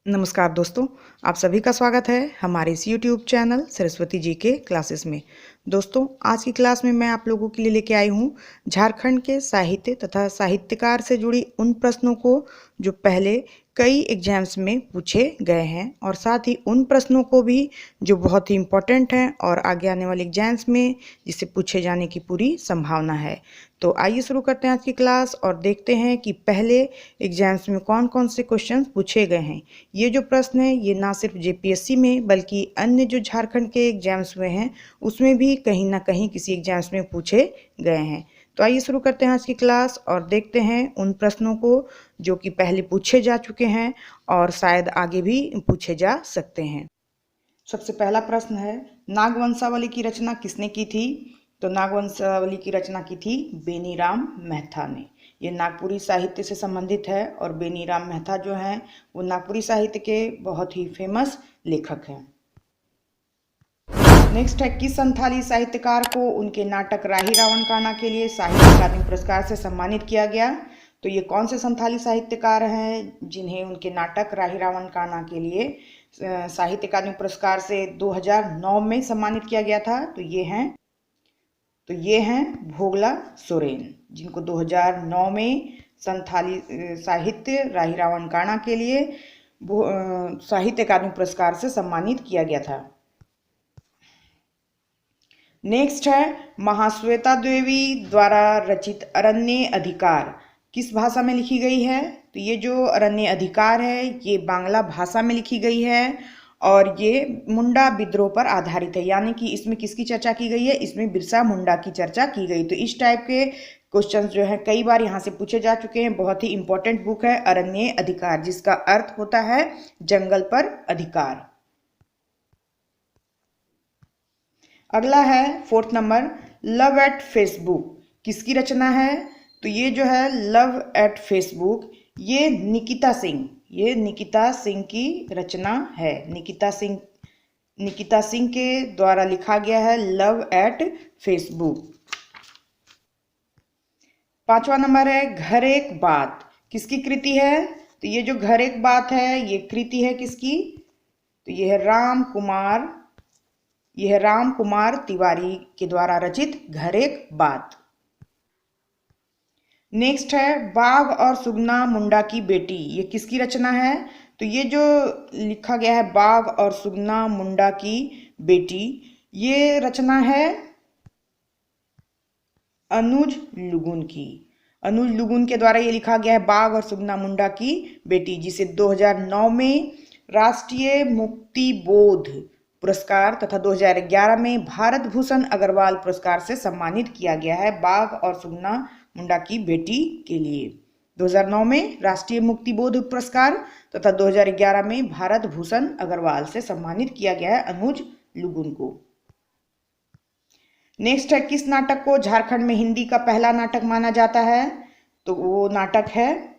नमस्कार दोस्तों, आप सभी का स्वागत है हमारे इस YouTube चैनल सरस्वती जी के क्लासेस में। दोस्तों, आज की क्लास में मैं आप लोगों के लिए लेके आई हूँ झारखंड के साहित्य तथा साहित्यकार से जुड़ी उन प्रश्नों को जो पहले कई एग्जाम्स में पूछे गए हैं और साथ ही उन प्रश्नों को भी जो बहुत ही इम्पोर्टेंट हैं और आगे आने वाले एग्जाम्स में जिससे पूछे जाने की पूरी संभावना है। तो आइए शुरू करते हैं आज की क्लास और देखते हैं कि पहले एग्जाम्स में कौन कौन से क्वेश्चन पूछे गए हैं। ये जो प्रश्न है ये ना सिर्फ जेपीएससी में बल्कि अन्य जो झारखंड के एग्जाम्स हुए हैं उसमें भी कहीं ना कहीं किसी एग्जाम्स में पूछे गए हैं। तो आइए शुरू करते हैं आज की क्लास और देखते हैं उन प्रश्नों को जो कि पहले पूछे जा चुके हैं और शायद आगे भी पूछे जा सकते हैं। सबसे पहला प्रश्न है, नागवंशावली की रचना किसने की थी? तो नागवंशावली की रचना की थी बेनीराम मेहता ने। ये नागपुरी साहित्य से संबंधित है और बेनीराम मेहता जो हैं वो नागपुरी साहित्य के बहुत ही फेमस लेखक हैं। नेक्स्ट है, किस संथाली साहित्यकार को उनके नाटक राही रावण काना के लिए साहित्य अकादमी पुरस्कार से सम्मानित किया गया? तो ये कौन से संथाली साहित्यकार हैं जिन्हें उनके नाटक राही रावण काना के लिए साहित्य अकादमी पुरस्कार से 2009 में सम्मानित किया गया था? तो ये हैं भोगला सोरेन, जिनको 2009 में संथाली साहित्य राही रावण काना के लिए साहित्य अकादमी पुरस्कार से सम्मानित किया गया था। नेक्स्ट है, महाश्वेता देवी द्वारा रचित अरण्य अधिकार किस भाषा में लिखी गई है? तो ये जो अरण्य अधिकार है ये बांग्ला भाषा में लिखी गई है और ये मुंडा विद्रोह पर आधारित है, यानी कि इसमें किसकी चर्चा की गई है? इसमें बिरसा मुंडा की चर्चा की गई। तो इस टाइप के क्वेश्चंस जो है कई बार यहाँ से पूछे जा चुके हैं। बहुत ही इंपॉर्टेंट बुक है अरण्य अधिकार, जिसका अर्थ होता है जंगल पर अधिकार। अगला है 4th number, love at Facebook किसकी रचना है? तो ये जो है लव एट फेसबुक ये निकिता सिंह की रचना है। निकिता सिंह के द्वारा लिखा गया है लव एट फेसबुक। 5वां नंबर है, घर एक बात किसकी कृति है? तो ये जो घर एक बात है ये कृति है किसकी? तो ये है राम कुमार तिवारी के द्वारा रचित घर एक बात। नेक्स्ट है, बाघ और सुगना मुंडा की बेटी ये किसकी रचना है? तो ये जो लिखा गया है बाघ और सुगना मुंडा की बेटी ये रचना है अनुज लुगुन के द्वारा ये लिखा गया है बाघ और सुगना मुंडा की बेटी, जिसे 2009 में राष्ट्रीय मुक्ति बोध पुरस्कार तथा 2011 में भारत भूषण अग्रवाल पुरस्कार से सम्मानित किया गया है बाघ और सुगना मुंडा की बेटी के लिए। 2009 में राष्ट्रीय मुक्ति बोध पुरस्कार तथा 2011 में भारत भूषण अग्रवाल से सम्मानित किया गया है अनुज लुगुन को। नेक्स्ट है, किस नाटक को झारखंड में हिंदी का पहला नाटक माना जाता है? तो वो नाटक है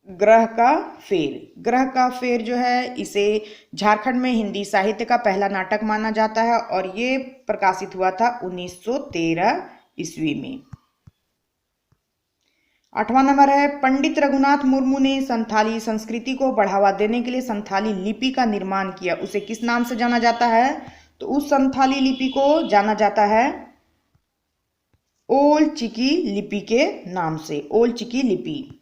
ग्रह का फेर जो है इसे झारखंड में हिंदी साहित्य का पहला नाटक माना जाता है और ये प्रकाशित हुआ था 1913 ईस्वी में। 8वां नंबर है, पंडित रघुनाथ मुर्मू ने संथाली संस्कृति को बढ़ावा देने के लिए संथाली लिपि का निर्माण किया, उसे किस नाम से जाना जाता है? तो उस संथाली लिपि को जाना जाता है ओल चिकी लिपि के नाम से, ओल चिकी लिपि।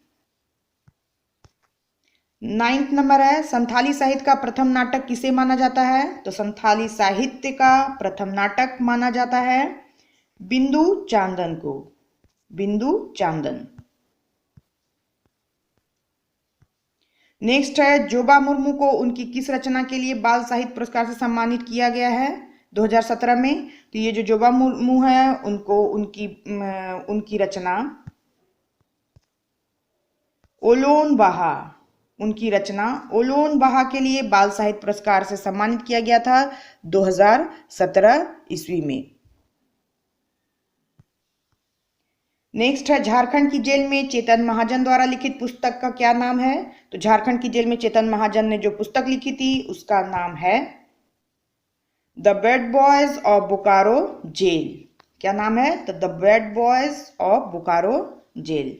9th नंबर है, संथाली साहित्य का प्रथम नाटक किसे माना जाता है? तो संथाली साहित्य का प्रथम नाटक माना जाता है बिंदु चांदन को, बिंदु चांदन। नेक्स्ट है, जोबा मुर्मू को उनकी किस रचना के लिए बाल साहित्य पुरस्कार से सम्मानित किया गया है 2017 में? तो ये जो जोबा मुर्मू है उनको उनकी रचना ओलोन बहा के लिए बाल साहित्य पुरस्कार से सम्मानित किया गया था 2017 ईस्वी में। नेक्स्ट है, झारखंड की जेल में चेतन महाजन द्वारा लिखित पुस्तक का क्या नाम है? तो झारखंड की जेल में चेतन महाजन ने जो पुस्तक लिखी थी उसका नाम है the bad boys of Bokaro jail. क्या नाम है? तो the bad boys of Bokaro jail.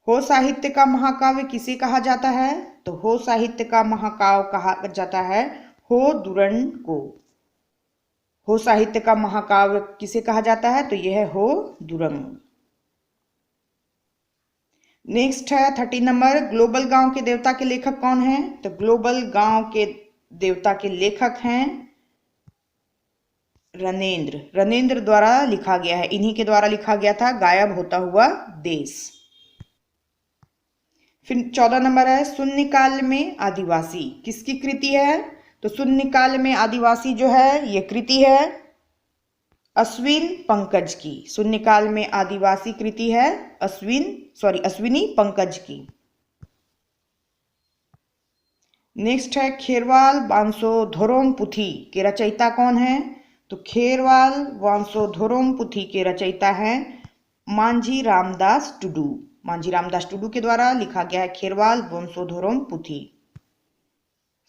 हो साहित्य का महाकाव्य किसे कहा जाता है? तो हो साहित्य का महाकाव्य कहा जाता है हो दुरंग को। हो साहित्य का महाकाव्य किसे कहा जाता है? तो यह है हो दुरंग। नेक्स्ट है 30 नंबर, ग्लोबल गांव के देवता के लेखक कौन है? तो ग्लोबल गांव के देवता के लेखक हैं रनेंद्र। रनेंद्र द्वारा लिखा गया है, इन्हीं के द्वारा लिखा गया था गायब होता हुआ देश। फिर 14 नंबर है, शून्यकाल में आदिवासी किसकी कृति है? तो शून्यकाल में आदिवासी जो है ये कृति है अश्विन पंकज की। शून्यकाल में आदिवासी कृति है अश्विनी पंकज की। नेक्स्ट है खेरवाल वांसोधोरोम पुथी के रचयिता कौन है? तो खेरवाल वांसोधोरोम पुथी के रचयिता हैं मांझी रामदास टुडू। मांझी रामदास टुडू के द्वारा लिखा गया है खेरवाल वांसोधोरोम पुथी।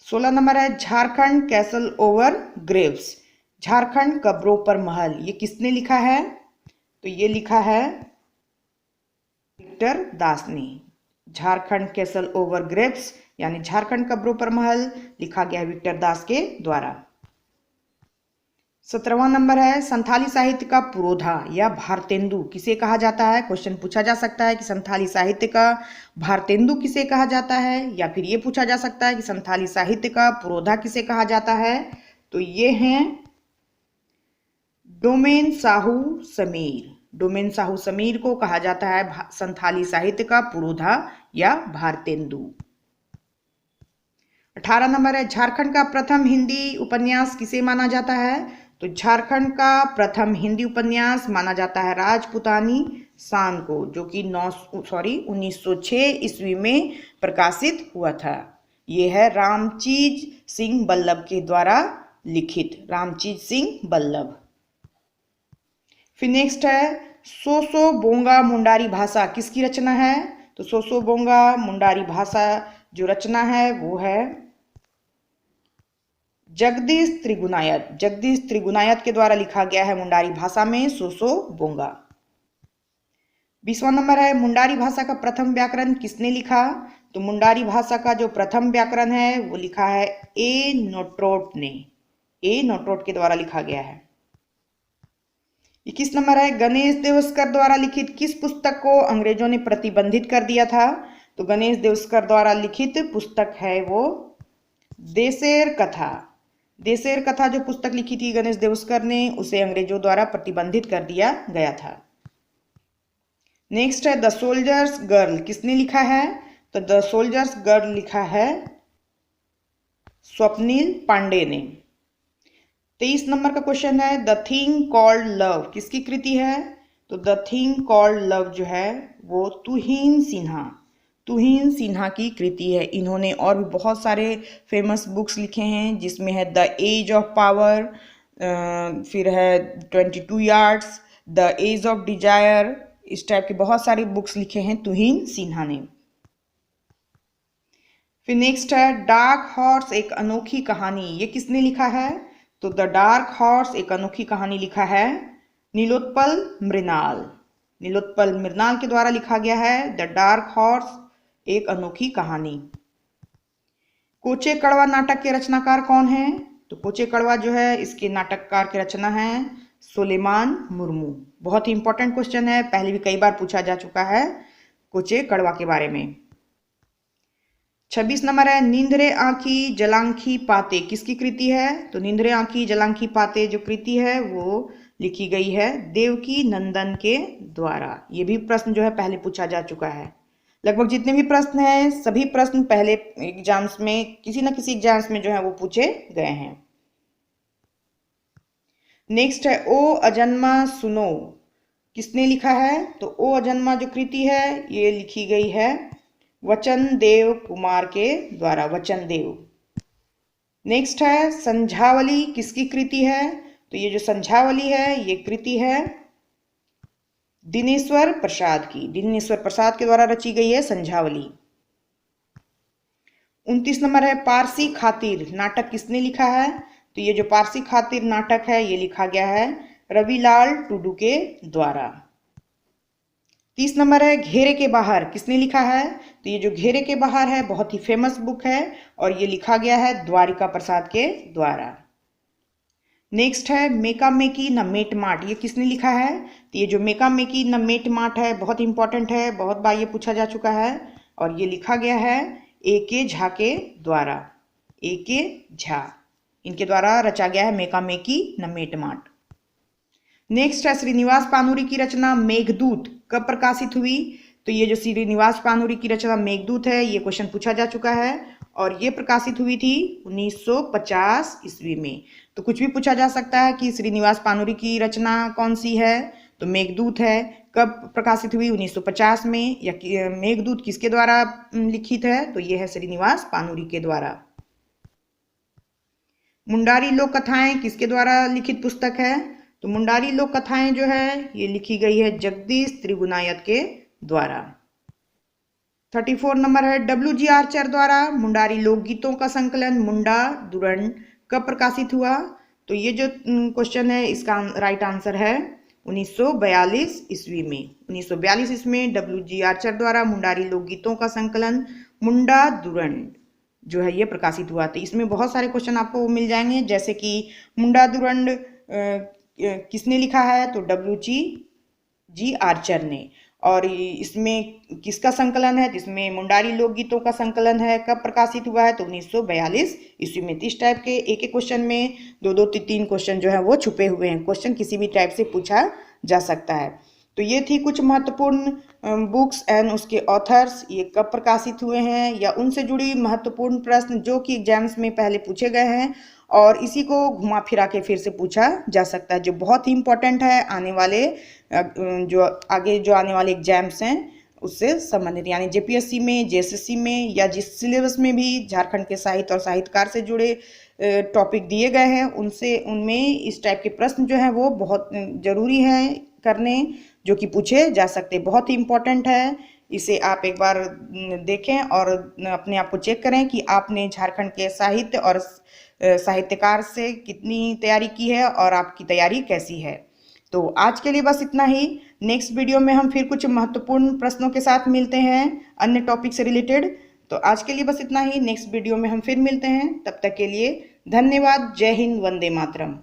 16 नंबर है Jharkhand castle over graves, Jharkhand कब्रों पर महल, ये किसने लिखा है? तो ये लिखा है विक्टर दास ने। झारखंड कैसल ओवर ग्रेव्स यानी झारखंड कब्रों पर महल लिखा गया है विक्टर दास के द्वारा। 17वां नंबर है संथाली साहित्य का पुरोधा या भारतेंदु किसे कहा जाता है? क्वेश्चन पूछा जा सकता है कि संथाली साहित्य का भारतेंदु किसे कहा जाता है, या फिर ये पूछा जा सकता है कि संथाली साहित्य का पुरोधा किसे कहा जाता है? तो ये हैं डोमेन साहू समीर। डोमेन साहू समीर को कहा जाता है संथाली साहित्य का पुरोधा या भारतेंदु। 18 नंबर है झारखंड का प्रथम हिंदी उपन्यास किसे माना जाता है? तो झारखंड का प्रथम हिंदी उपन्यास माना जाता है राजपुतानी शान को, जो कि 1906 ईस्वी में प्रकाशित हुआ था। यह है रामचीज सिंह बल्लभ के द्वारा लिखित, रामचीज सिंह बल्लभ। फिर नेक्स्ट है सोसो बोंगा मुंडारी भाषा किसकी रचना है? तो सोसो बोंगा मुंडारी भाषा जो रचना है वो है जगदीश त्रिगुनायत। जगदीश त्रिगुनायत के द्वारा लिखा गया है मुंडारी भाषा में सोसो बोंगा। 20वां नंबर है मुंडारी भाषा का प्रथम व्याकरण किसने लिखा? तो मुंडारी भाषा का जो प्रथम व्याकरण है वो लिखा है ए नोट्रोट ने। ए नोट्रोट के द्वारा लिखा गया है। 21 नंबर है गणेश देवस्कर द्वारा लिखित किस पुस्तक को अंग्रेजों ने प्रतिबंधित कर दिया था? तो गणेश देवस्कर द्वारा लिखित पुस्तक है वो देशेर कथा। देशेर कथा जो पुस्तक लिखी थी गणेश देवस्कर ने, उसे अंग्रेजों द्वारा प्रतिबंधित कर दिया गया था। नेक्स्ट है द सोल्जर्स गर्ल किसने लिखा है? तो द सोल्जर्स गर्ल लिखा है स्वप्निल पांडे ने। 23 नंबर का क्वेश्चन है द थिंग कॉल्ड लव किसकी कृति है? तो द थिंग कॉल्ड लव जो है वो तुहिन सिन्हा की कृति है। इन्होंने और भी बहुत सारे फेमस बुक्स लिखे हैं जिसमें है द एज ऑफ पावर, फिर है 22 yards, the edge of desire, इस टाइप के बहुत सारे बुक्स लिखे हैं तुहिन सिन्हा ने। फिर नेक्स्ट है डार्क हॉर्स एक अनोखी कहानी, ये किसने लिखा है? तो द डार्क हॉर्स एक अनोखी कहानी लिखा है नीलोत्पल मृणाल। नीलोत्पल मृणाल के द्वारा लिखा गया है द डार्क हॉर्स एक अनोखी कहानी। कोचे कड़वा नाटक के रचनाकार कौन है? तो कोचे कड़वा जो है इसके नाटककार की रचना है सुलेमान मुर्मू। बहुत ही इंपॉर्टेंट क्वेश्चन है, पहले भी कई बार पूछा जा चुका है कोचे कड़वा के बारे में। 26 नंबर है नींदरे आंखी जलांखी पाते किसकी कृति है? तो नींदरे आंखी जलांखी पाते जो कृति है वो लिखी गई है देवकी नंदन के द्वारा। ये भी प्रश्न जो है पहले पूछा जा चुका है। लगभग जितने भी प्रश्न हैं सभी प्रश्न पहले एग्जाम्स में किसी न किसी एग्जाम्स में जो है वो पूछे गए हैं। नेक्स्ट है ओ अजन्मा सुनो किसने लिखा है? तो ओ अजन्मा जो कृति है ये लिखी गई है वचन देव कुमार के द्वारा, वचन देव। नेक्स्ट है संझावली किसकी कृति है? तो ये जो संझावली है ये कृति है दिनेश्वर प्रसाद की। दिनेश्वर प्रसाद के द्वारा रची गई है संझावली। 29 नंबर है पारसी खातिर नाटक किसने लिखा है? तो ये जो पारसी खातिर नाटक है ये लिखा गया है रविलाल टुडू के द्वारा। 30 नंबर है घेरे के बाहर, किसने लिखा है? तो ये जो घेरे के बाहर है बहुत ही फेमस बुक है और ये लिखा गया है द्वारिका प्रसाद के द्वारा। नेक्स्ट है मेका मेकी न मेट माट, ये किसने लिखा है? तो ये जो मेका मेकी न मेट माट है बहुत इंपॉर्टेंट है, बहुत बार ये पूछा जा चुका है और ये लिखा गया है A.K. झा के द्वारा। A.K. झा, इनके द्वारा रचा गया है मेका मेकी न मेट माट। नेक्स्ट है श्रीनिवास पानूरी की रचना मेघदूत कब प्रकाशित हुई? तो ये जो श्रीनिवास पानूरी की रचना मेघदूत है ये क्वेश्चन पूछा जा चुका है और ये प्रकाशित हुई थी 1950 ईस्वी में। तो कुछ भी पूछा जा सकता है कि श्रीनिवास पानूरी की रचना कौन सी है, तो मेघदूत है। कब प्रकाशित हुई? 1950 में। या मेघदूत किसके द्वारा लिखित है? तो ये है श्रीनिवास पानूरी के द्वारा। मुंडारी लोक कथाएं किसके द्वारा लिखित पुस्तक है? तो मुंडारी लोक कथाएं जो है ये लिखी गई है जगदीश त्रिगुनायत के द्वारा। 34 नंबर है W.G. आर्चर द्वारा मुंडारी लोकगीतों का संकलन मुंडा दुरंड कब प्रकाशित हुआ? तो ये जो क्वेश्चन है इसका राइट आंसर है 1942 ईस्वी में। 1942 ईस्वी में W.G. आर्चर द्वारा मुंडारी लोकगीतों का संकलन मुंडा दुरंड जो है ये प्रकाशित हुआ। तो इसमें बहुत सारे क्वेश्चन आपको मिल जाएंगे, जैसे कि मुंडा दुरंड किसने लिखा है? तो W.G. आर्चर ने। और इसमें किसका संकलन है? जिसमें मुंडारी लोकगीतों का संकलन है। कब प्रकाशित हुआ है? तो 1942 ईस्वी में। इस टाइप के एक एक क्वेश्चन में दो तीन क्वेश्चन जो है वो छुपे हुए हैं। क्वेश्चन किसी भी टाइप से पूछा जा सकता है। तो ये थी कुछ महत्वपूर्ण बुक्स एंड उसके ऑथर्स, ये कब प्रकाशित हुए हैं या उनसे जुड़ी महत्वपूर्ण प्रश्न जो कि एग्जाम्स में पहले पूछे गए हैं और इसी को घुमा फिरा के फिर से पूछा जा सकता है, जो बहुत ही इम्पोर्टेंट है आने वाले जो आने वाले एग्जाम्स हैं उससे संबंधित, यानी JPSC में, JSSC में या जिस सिलेबस में भी झारखंड के साहित्य और साहित्यकार से जुड़े टॉपिक दिए गए हैं उनमें इस टाइप के प्रश्न जो हैं वो बहुत ज़रूरी है करने, जो कि पूछे जा सकते, बहुत ही इम्पोर्टेंट है। इसे आप एक बार देखें और अपने आप को चेक करें कि आपने झारखंड के साहित्य और साहित्यकार से कितनी तैयारी की है और आपकी तैयारी कैसी है। तो आज के लिए बस इतना ही। नेक्स्ट वीडियो में हम फिर कुछ महत्वपूर्ण प्रश्नों के साथ मिलते हैं अन्य टॉपिक से रिलेटेड। तो आज के लिए बस इतना ही, नेक्स्ट वीडियो में हम फिर मिलते हैं। तब तक के लिए धन्यवाद। जय हिंद, वंदे मातरम।